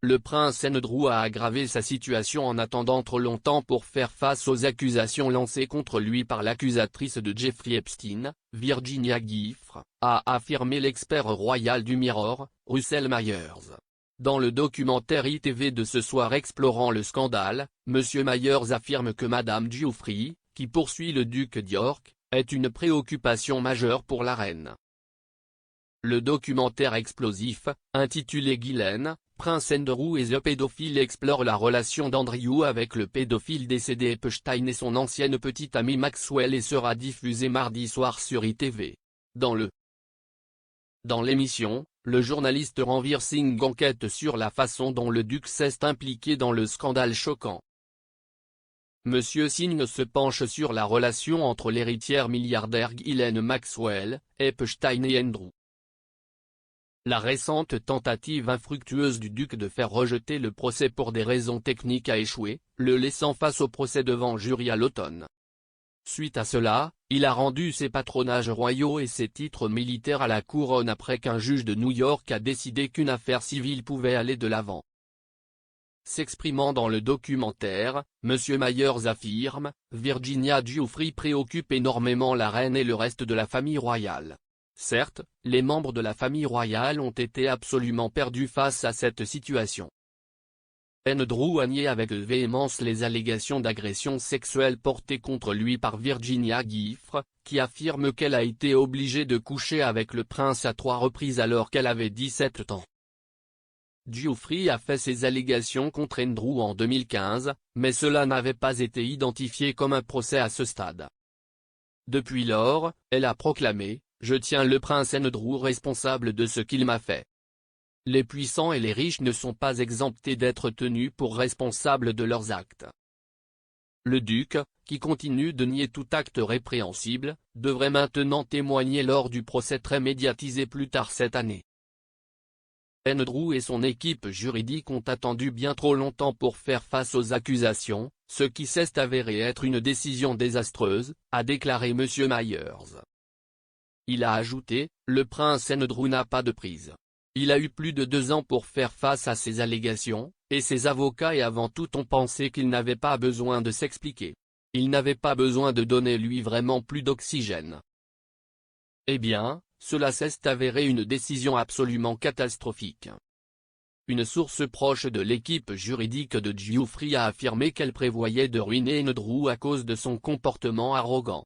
le prince Andrew a aggravé sa situation en attendant trop longtemps pour faire face aux accusations lancées contre lui par l'accusatrice de Jeffrey Epstein, Virginia Giuffre, a affirmé l'expert royal du Mirror, Russell Myers. Dans le documentaire ITV de ce soir explorant le scandale, M. Myers affirme que Madame Giuffre, qui poursuit le duc d'York, est une préoccupation majeure pour la reine. Le documentaire explosif, intitulé Ghislaine, Prince Andrew et The Pédophile explore la relation d'Andrew avec le pédophile décédé Epstein et son ancienne petite amie Maxwell et sera diffusé mardi soir sur ITV. Dans l'émission, le journaliste Ranveer Singh enquête sur la façon dont le duc s'est impliqué dans le scandale choquant. Monsieur Singh se penche sur la relation entre l'héritière milliardaire Ghislaine Maxwell, Epstein et Andrew. La récente tentative infructueuse du duc de faire rejeter le procès pour des raisons techniques a échoué, le laissant face au procès devant jury à l'automne. Suite à cela, il a rendu ses patronages royaux et ses titres militaires à la couronne après qu'un juge de New York a décidé qu'une affaire civile pouvait aller de l'avant. S'exprimant dans le documentaire, M. Myers affirme, Virginia Giuffre préoccupe énormément la reine et le reste de la famille royale. Certes, les membres de la famille royale ont été absolument perdus face à cette situation. Andrew a nié avec véhémence les allégations d'agression sexuelle portées contre lui par Virginia Giuffre, qui affirme qu'elle a été obligée de coucher avec le prince à 3 reprises alors qu'elle avait 17 ans. Giuffre a fait ces allégations contre Andrew en 2015, mais cela n'avait pas été identifié comme un procès à ce stade. Depuis lors, elle a proclamé, « Je tiens le prince Andrew responsable de ce qu'il m'a fait. » Les puissants et les riches ne sont pas exemptés d'être tenus pour responsables de leurs actes. Le duc, qui continue de nier tout acte répréhensible, devrait maintenant témoigner lors du procès très médiatisé plus tard cette année. Andrew et son équipe juridique ont attendu bien trop longtemps pour faire face aux accusations, ce qui s'est avéré être une décision désastreuse, a déclaré M. Myers. Il a ajouté, le prince Andrew n'a pas de prise. Il a eu plus de 2 ans pour faire face à ces allégations, et ses avocats et avant tout ont pensé qu'il n'avait pas besoin de s'expliquer. Il n'avait pas besoin de donner lui vraiment plus d'oxygène. Eh bien, cela s'est avéré une décision absolument catastrophique. Une source proche de l'équipe juridique de Giuffre a affirmé qu'elle prévoyait de ruiner Andrew à cause de son comportement arrogant.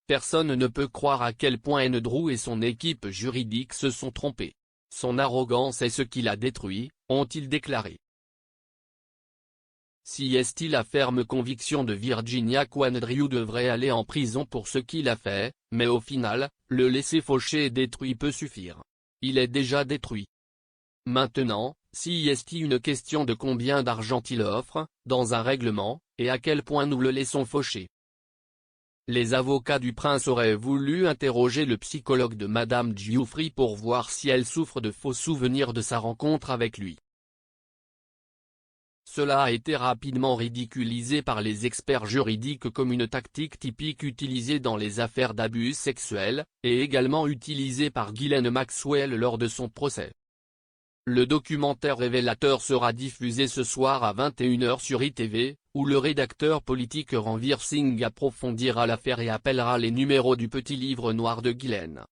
Personne ne peut croire à quel point Andrew et son équipe juridique se sont trompés. Son arrogance est ce qui l'a détruit, ont-ils déclaré. Si est-il la ferme conviction de Virginia qu'Andrew devrait aller en prison pour ce qu'il a fait, mais au final, le laisser faucher et détruit peut suffire. Il est déjà détruit. Maintenant, si est-il une question de combien d'argent il offre, dans un règlement, et à quel point nous le laissons faucher. Les avocats du prince auraient voulu interroger le psychologue de Madame Giuffre pour voir si elle souffre de faux souvenirs de sa rencontre avec lui. Cela a été rapidement ridiculisé par les experts juridiques comme une tactique typique utilisée dans les affaires d'abus sexuels, et également utilisée par Ghislaine Maxwell lors de son procès. Le documentaire révélateur sera diffusé ce soir à 21h sur ITV, où le rédacteur politique Ranveer Singh approfondira l'affaire et appellera les numéros du petit livre noir de Ghislaine.